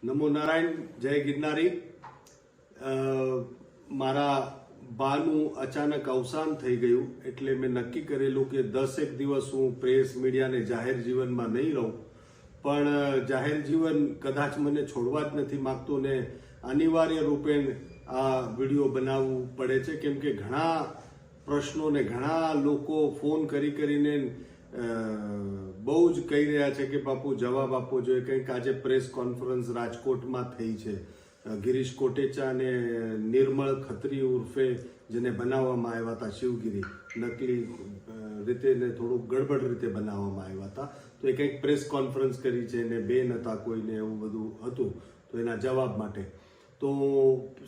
નમો નારાયણ, જય ગિરનારી। મારા બાનું અચાનક અવસાન થઈ ગયું એટલે મેં નક્કી કરેલું કે 10 દિવસ હું પ્રેસ મીડિયાને જાહેર જીવનમાં નહીં રહું, પણ જાહેર જીવન કદાચ મને છોડવા જ નથી માગતું ને અનિવાર્ય રૂપે આ વિડીયો બનાવવું પડે છે, કેમ કે ઘણા પ્રશ્નોને ઘણા લોકો ફોન કરીને બહુ જ કહી રહ્યા છે કે બાપુ જવાબ આપવો જોઈએ। કંઈક આજે પ્રેસ કોન્ફરન્સ રાજકોટમાં થઈ છે, ગિરીશ કોટેચા અને નિર્મળ ખત્રી ઉર્ફે જેને બનાવવામાં આવ્યા હતા શિવગીરી, નકલી રીતે ને થોડુંક ગડબડ રીતે બનાવવામાં આવ્યા હતા, તો એ કંઈક પ્રેસ કોન્ફરન્સ કરી છે ને બેન હતા કોઈને, એવું બધું હતું। તો એના જવાબ માટે તો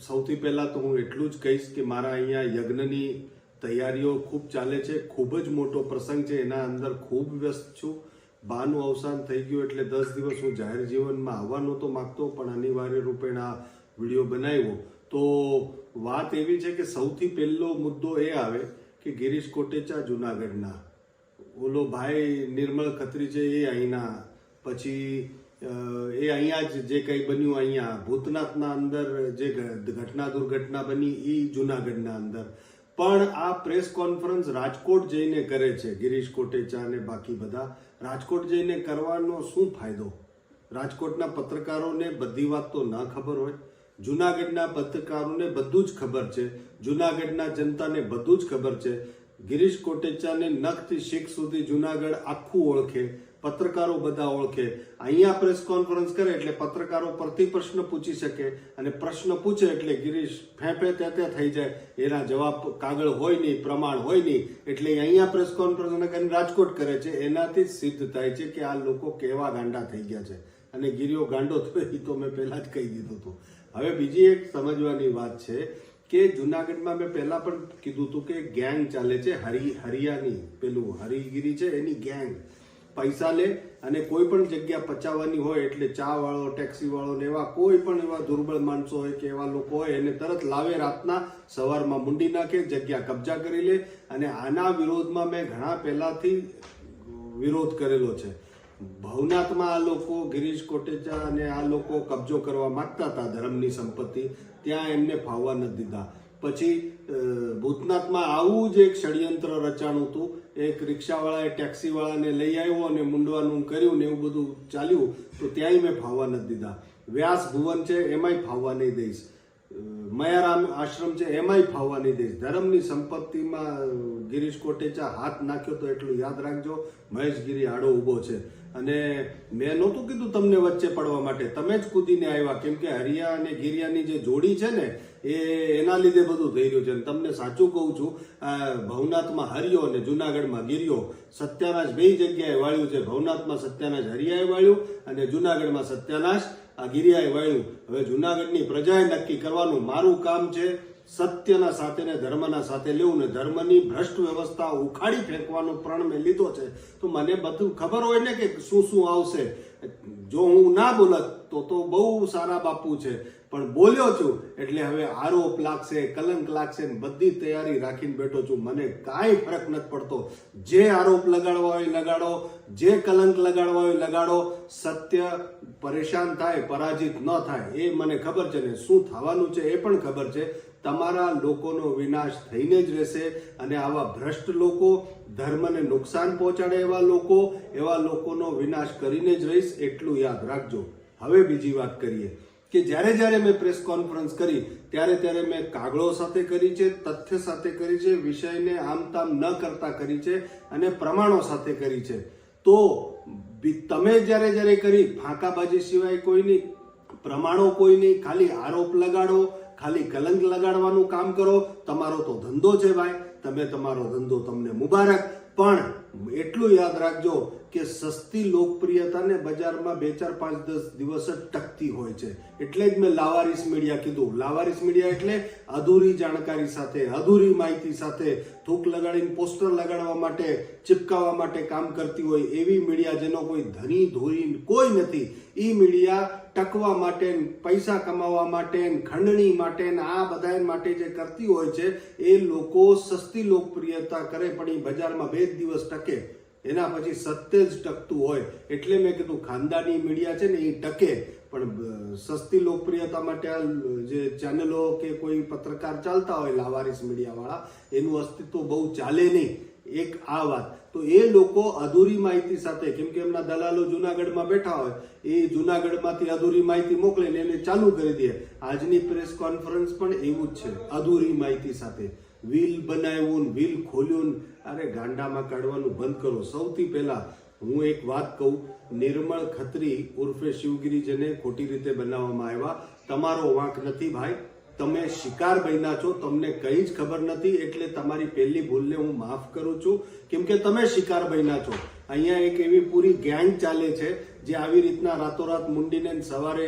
સૌથી પહેલાં તો હું એટલું જ કહીશ કે મારા અહીંયા યજ્ઞની તૈયારીઓ ખૂબ ચાલે છે, ખૂબ જ મોટો પ્રસંગ છે, એના અંદર ખૂબ વ્યસ્ત છું। બાનું અવસાન થઈ ગયું એટલે 10 દિવસ હું જાહેર જીવનમાં આવવા નહોતો માગતો, પણ અનિવાર્ય રૂપે આ વિડીયો બનાવ્યો। તો વાત એવી છે કે સૌથી પહેલો મુદ્દો એ આવે કે ગિરીશ કોટેચા જુનાગઢના, ઓલો ભાઈ નિર્મળ ખત્રી છે એ અહીંના, પછી એ અહીંયા જ જે કંઈ બન્યું અહીંયા ભૂતનાથના અંદર જે દુર્ઘટના બની એ જુનાગઢના અંદર, પણ આ પ્રેસ કોન્ફરન્સ રાજકોટ જઈને કરે છે ગિરીશ કોટેચા અને બાકી બધા। રાજકોટ જઈને કરવાનો શું ફાયદો? રાજકોટના પત્રકારોને બધી વાત તો ન ખબર હોય, જુનાગઢના પત્રકારોને બધું જ ખબર છે, જુનાગઢના જનતાને બધું જ ખબર છે। ગિરીશ કોટેચાને નખથી શીખ સુધી જુનાગઢ આખું ઓળખે, પત્રકારો બધા ઓળખે। અહીંયા પ્રેસ કોન્ફરન્સ કરે એટલે પત્રકારો પરથી પ્રશ્ન પૂછી શકે, અને પ્રશ્ન પૂછે એટલે ગિરીશ ફેંફે તે થઈ જાય, એના જવાબ કાગળ હોય નહીં, પ્રમાણ હોય નહીં, એટલે અહીંયા પ્રેસ કોન્ફરન્સ કરીને રાજકોટ કરે છે। એનાથી જ સિદ્ધ થાય છે કે આ લોકો કેવા ગાંડા થઈ ગયા છે, અને ગિરીઓ ગાંડો થયો એ તો મેં પહેલા જ કહી દીધું હતું। હવે બીજી એક સમજવાની વાત છે કે જુનાગઢમાં મેં પહેલા પણ કીધું હતું કે ગેંગ ચાલે છે, હરિયાની પેલું હરિગીરી છે એની ગેંગ પૈસા લે અને કોઈ પણ જગ્યા પચાવવાની હોય એટલે ચા વાળો, ટેક્સી વાળો ને એવા કોઈ પણ એવા દુર્બળ માણસો હોય કે એવા લોકો હોય એને તરત લાવે, રાતના સવારમાં મુંડી નાખે, જગ્યા કબજા કરી લે। અને આના વિરોધમાં મેં ઘણા પહેલાથી વિરોધ કરેલો છે। ભવનાથમાં આ લોકો ગિરીશ કોટેચા અને આ લોકો કબજો કરવા માંગતા હતા ધર્મની સંપત્તિ, ત્યાં એમને ફાવવા નથી દીધા। પછી ભૂતનાથમાં આવું જ એક ષડયંત્ર રચાણું હતું, એક રિક્ષાવાળાએ ટેક્સીવાળાને લઈ આવ્યો અને મુંડવાનું કર્યું ને એવું બધું ચાલ્યું, તો ત્યાંય મેં ફાવવા નથી દીધા। વ્યાસ ભુવન છે એમાંય ફાવવા નહીં દઈશ, મયારામ આશ્રમ છે એમાંય ફાવવા નહીં દઈશ। ધર્મની સંપત્તિમાં ગિરીશ કોટેચા હાથ નાખ્યો તો એટલું યાદ રાખજો, મહેશગીરી આડો ઊભો છે। અને મેં નહોતું કીધું તમને વચ્ચે પડવા માટે, તમે જ કૂદીને આવ્યા, કેમ કે હરિયા અને ગિરિયાની જે જોડી છે ને એના લીધે બધું થઈ રહ્યું છે। અને તમને સાચું કહું છું, ભવનાથમાં હરિયો અને જુનાગઢમાં ગિરિયો સત્યાનાશ બે જગ્યાએ વાળ્યું છે। ભવનાથમાં સત્યાનાશ હરિયાએ વાળ્યું અને જુનાગઢમાં સત્યાનાશ આ ગિરિયાએ વાળ્યું। હવે જુનાગઢની પ્રજાએ નક્કી કરવાનું, મારું કામ છે સત્યના સાથે ને ધર્મના સાથે લેવું, ને ધર્મની ભ્રષ્ટ વ્યવસ્થા ઉખાડી ફેંકવાનો પ્રણ મેં લીધો છે। તો મને બધું ખબર હોય ને કે શું શું આવશે, જો હું ના બોલત તો બહુ સારા બાપુ છે, પણ બોલ્યો છું એટલે હવે આરોપ લાગશે, કલંક લાગશે, બધી તૈયારી રાખીને બેઠો છું। મને કાંઈ ફરક નથી પડતો, જે આરોપ લગાડવા હોય લગાડો, જે કલંક લગાડવા હોય લગાડો, સત્ય પરેશાન થાય, પરાજિત ન થાય એ મને ખબર છે, ને શું થવાનું છે એ પણ ખબર છે। તમારા લોકોનો વિનાશ થઈને જ રહેશે, અને આવા ભ્રષ્ટ લોકો, ધર્મને નુકસાન પહોંચાડે એવા લોકોનો વિનાશ કરીને જ રહીશ, એટલું યાદ રાખજો। હવે બીજી વાત કરીએ કે જ્યારે મેં પ્રેસ કોન્ફરન્સ કરી ત્યારે મેં કાગળો સાથે કરી છે, તથ્ય સાથે કરી છે, વિષયને આમ તામ ન કરતા કરી છે, અને પ્રમાણો સાથે કરી છે। તો તમે જ્યારે કરી ફાંકાબાજી સિવાય કોઈ નહીં, પ્રમાણો કોઈ નહીં, ખાલી આરોપ લગાડો, ખાલી કલંક લગાડવાનું કામ કરો। તમારો તો ધંધો છે ભાઈ, તમે તમારો ધંધો, તમને મુબારક, પણ એટલું યાદ રાખજો કે સસ્તી લોકપ્રિયતાને બજારમાં 2, 4, 5, 10 દિવસ જ ટકતી હોય છે। એટલે જ મેં લાવારીસ મીડિયા કીધું। લાવારીસ મીડિયા એટલે અધૂરી જાણકારી સાથે, અધૂરી માહિતી સાથે થૂક લગાડીને પોસ્ટર લગાડવા માટે, ચિપકાવવા માટે કામ કરતી હોય એવી મીડિયા, જેનો કોઈ ધની ધોરી કોઈ નથી, એ મીડિયા ટકવા માટે, પૈસા કમાવા માટે, ખંડણી માટે, આ બધા માટે જે કરતી હોય છે એ લોકો સસ્તી લોકપ્રિયતા કરે પણ એ બજારમાં 2 દિવસ ટકે, એના પછી સત્ય જ ટકતું હોય. એટલે મેં કીધું ખાનદાની મીડિયા છે ને એ ટકે, પણ સસ્તી લોકપ્રિયતા માટે આ જે ચેનલો કે કોઈ પત્રકાર ચાલતા હોય લાવારીસ મીડિયા વાળા, એનું અસ્તિત્વ બહુ ચાલે નહીં. એક આ વાત. તો એ લોકો અધૂરી માહિતી સાથે, કેમ કે એમના દલાલો જુનાગઢમાં બેઠા હોય, એ જુનાગઢમાંથી અધૂરી માહિતી મોકલીને એને ચાલુ કરી દે. આજની પ્રેસ કોન્ફરન્સ પણ એવું જ છે, અધૂરી માહિતી સાથે. વ્હીલ બનાવ્યું, વ્હીલ ખોલ્યું, અરે ગાંડામાં કાઢવાનું બંધ કરો. સૌથી પહેલા હું એક વાત કહું, નિર્મળ ખત્રી ઉર્ફે શિવગીરી જેને ખોટી રીતે બનાવવામાં આવ્યા, તમારો વાંક નથી ભાઈ. તમે શિકાર બન્યા છો, તમને કંઈ જ ખબર નથી, એટલે તમારી પહેલી ભૂલને હું માફ કરું છું, કેમ કે તમે શિકાર બન્યા છો. અહીંયા એક એવી પૂરી ગેંગ ચાલે છે જે આવી રીતના રાતોરાત મુંડીને સવારે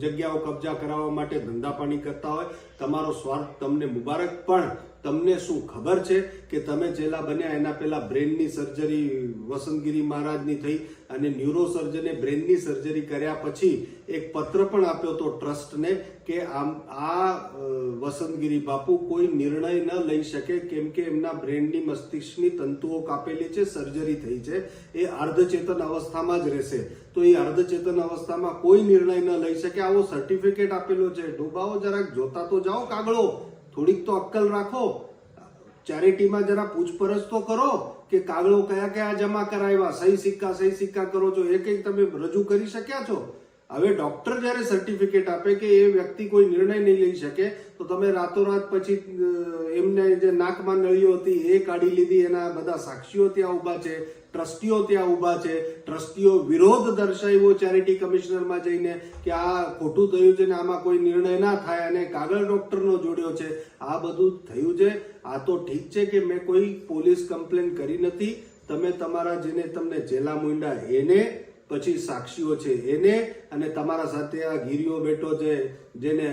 જગ્યાઓ કબજા કરાવવા માટે ધંધા પાણી કરતા હોય. તમારો સ્વાર્થ તમને મુબારક, પણ તમને શું ખબર છે કે તમે જેલા બન્યા એના પહેલા બ્રેનની સર્જરી વસંતગીરી મહારાજની થઈ, અને ન્યુરો સર્જને બ્રેનની સર્જરી કર્યા પછી એક પત્ર પણ આપ્યો હતો ટ્રસ્ટને કે આ વસંતગીરી બાપુ કોઈ નિર્ણય ન લઈ શકે, કેમ કે એમના બ્રેનની મસ્તિષ્કની તંતુઓ કાપેલી છે, સર્જરી થઈ છે, એ અર્ધચેતન અવસ્થામાં જ રહેશે. તો એ અર્ધચેતન અવસ્થામાં કોઈ નિર્ણય ન લઈ શકે, આવો સર્ટિફિકેટ આપેલો છે. ડૂબાઓ જરાક જોતા તો જાઓ કાગળો, થોડીક તો અક્કલ રાખો. ચેરિટીમાં જરા પૂછપરછ તો કરો કે કાગળો કયા કયા જમા કરાવ્યા, સહી સિક્કા કરો છો, એ કંઈક તમે રજૂ કરી શક્યા છો? હવે ડોક્ટર જયારે સર્ટિફિકેટ આપે કે એ વ્યક્તિ કોઈ નિર્ણય નહીં લઈ શકે, તો તમે રાતોરાત પછી એમને જે નાકમાં નળીઓ હતી એ કાઢી લીધી. એના બધા સાક્ષીઓ ત્યાં ઉભા છે, ટ્રસ્ટીઓ ત્યાં ઉભા છે, ટ્રસ્ટીઓ વિરોધ દર્શાવ્યો ચેરિટી કમિશનરમાં જઈને કે આ ખોટું થયું છે ને આમાં કોઈ નિર્ણય ના થાય, અને કાગળ ડોક્ટરનો જોડ્યો છે. આ બધું થયું છે. આ તો ઠીક છે કે મેં કોઈ પોલીસ કમ્પ્લેન કરી નથી. તમે તમારા જેને તમને જેલા મૂંડા એને, પછી સાક્ષીઓ છે એને, અને તમારા સાથે આ ગીરીઓ બેઠો છે જેને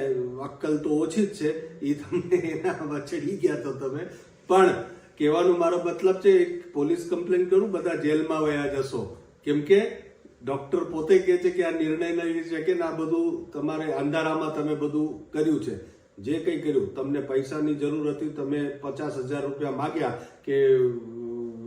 અક્કલ તો ઓછી જ છે, એ તમને એના વચડી ગયા. તો તમે પણ કહેવાનો મારો મતલબ છે, એક પોલીસ કમ્પ્લેન કરું, બધા જેલમાં વયા જશો, કેમ કે ડોક્ટર પોતે કહે છે કે આ નિર્ણય ન લઈ શકે ને આ બધું તમારે અંધારામાં તમે બધું કર્યું છે. જે કંઈ કર્યું, તમને પૈસાની જરૂર હતી, તમે 50,000 રૂપિયા માગ્યા કે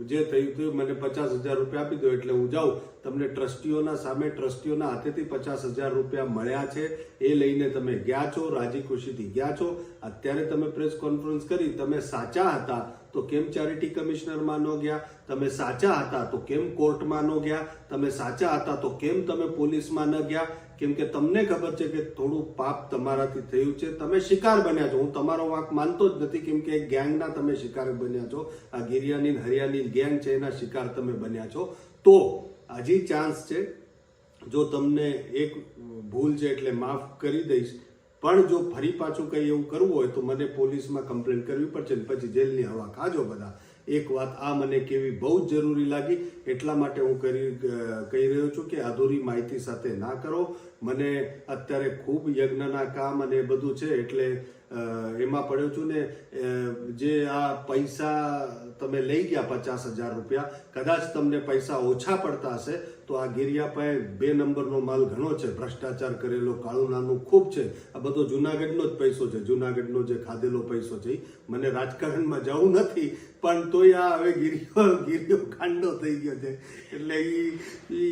જે થયું મને 50,000 રૂપિયા આપી દો એટલે હું જાઉં. તમને ટ્રસ્ટીઓના સામે ટ્રસ્ટીઓના હાથેથી 50,000 રૂપિયા મળ્યા છે, એ લઈને તમે ગયા છો, રાજી ખુશીથી ગયા છો. અત્યારે તમે પ્રેસ કોન્ફરન્સ કરી, તમે સાચા હતા તો કેમ ચેરિટી કમિશનરમાં ન ગયા? તમે સાચા હતા તો કેમ કોર્ટમાં ન ગયા? તમે સાચા હતા તો કેમ તમે પોલીસમાં ન ગયા? કેમ કે તમને ખબર છે કે થોડું પાપ તમારાથી થયું છે, તમે શિકાર બન્યા છો. હું તમારો વાંક માનતો જ નથી, કેમ કે એક ગેંગના તમે શિકાર બન્યા છો. આ ગિરિયાની હરિયાની ગેંગ છે એના શિકાર તમે બન્યા છો. તો હજી ચાન્સ છે, જો તમને એક ભૂલ છે એટલે માફ કરી દઈશ, પણ જો ફરી પાછું કંઈ એવું કરવું હોય તો મને પોલીસમાં કમ્પ્લેન કરવી પડશે ને પછી જેલની હવા ખાજો બધા. એક વાત આ મને કેવી બહુ જ જરૂરી લાગી, એટલા માટે હું કહી રહ્યો છું કે અધૂરી માહિતી સાથે ના કરો. મને અત્યારે ખૂબ યજ્ઞના કામ અને એ બધું છે એટલે એમાં પડ્યો છું ને. જે આ પૈસા તમે લઈ ગયા 50,000 રૂપિયા, કદાચ તમને પૈસા ઓછા પડતા હશે તો આ ગિરિયા પાસે 2 નંબરનો માલ ઘણો છે, ભ્રષ્ટાચાર કરેલો, કાળું નાનું ખૂબ છે. આ બધો જુનાગઢનો જ પૈસો છે, જુનાગઢનો જે ખાધેલો પૈસો છે. મને રાજકારણમાં જવું નથી, પણ તોય આ હવે ગિરિયો કાંડો થઈ ગયો છે એટલે એ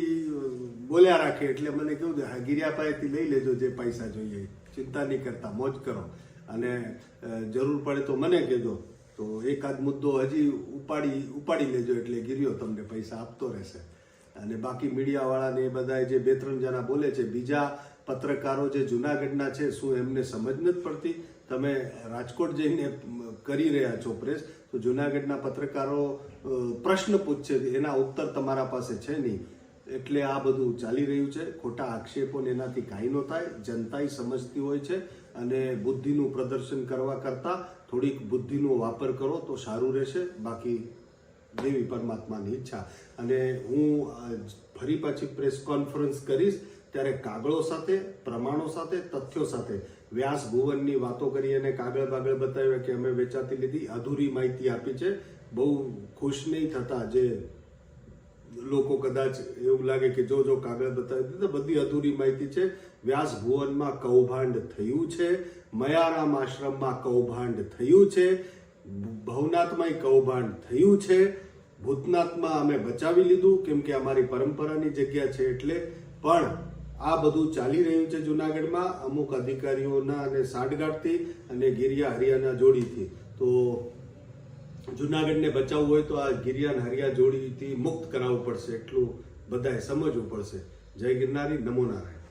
બોલ્યા રાખે. એટલે મને કેવું છે, હા ગિરિયા પાસેથી લઈ લેજો જે પૈસા જોઈએ, ચિંતા નહીં કરતા, મોજ કરો, અને જરૂર પડે તો મને કહેજો. તો એકાદ મુદ્દો હજી ઉપાડી લેજો એટલે ગિરિયો તમને પૈસા આપતો રહેશે. અને બાકી મીડિયાવાળાને એ બધા જે 2-3 જણા બોલે છે, બીજા પત્રકારો જે જુનાગઢના છે, શું એમને સમજ નથી પડતી? તમે રાજકોટ જઈને કરી રહ્યા છો પ્રેસ, તો જુનાગઢના પત્રકારો પ્રશ્ન પૂછશે, એના ઉત્તર તમારા પાસે છે નહીં. એટલે આ બધું ચાલી રહ્યું છે. ખોટા આક્ષેપોને એનાથી કાંઈ ન થાય. જનતા સમજતી હોય છે, અને બુદ્ધિનું પ્રદર્શન કરવા કરતાં થોડીક બુદ્ધિનો વાપર કરો તો સારું રહેશે. બાકી દેવી પરમાત્માની ઈચ્છા. અને હું ફરી પાછી પ્રેસ કોન્ફરન્સ કરીશ ત્યારે કાગળો સાથે, પ્રમાણો સાથે, તથ્યો સાથે વ્યાસ ભુવનની વાતો કરી અને કાગળ બતાવ્યા કે અમે વેચાતી લીધી, અધૂરી માહિતી આપી છે. બહુ ખુશ નહીં થતા જે લોકો, કદાચ એવું લાગે કે જો કાગળ બતાવી દીધા, બધી અધૂરી માહિતી છે. વ્યાસ ભુવનમાં કૌભાંડ થયું છે, મયારામ આશ્રમમાં કૌભાંડ થયું છે, ભવનાથમાં કૌભાંડ થયું છે, ભૂતનાથમાં અમે બચાવી લીધું કેમ કે અમારી પરંપરાની જગ્યા છે એટલે, પણ આ બધું ચાલી રહ્યું છે જુનાગઢમાં અમુક અધિકારીઓના અને સાંઠગાંઠથી અને ગિરિયા હરિયાના જોડીથી. તો જુનાગઢને બચાવવું હોય તો આ ગિરિયા હરિયા જોડીથી મુક્ત કરાવવું પડશે, એટલું બધાએ સમજવું પડશે. જય ગિરનારી, નમો નારાયણ.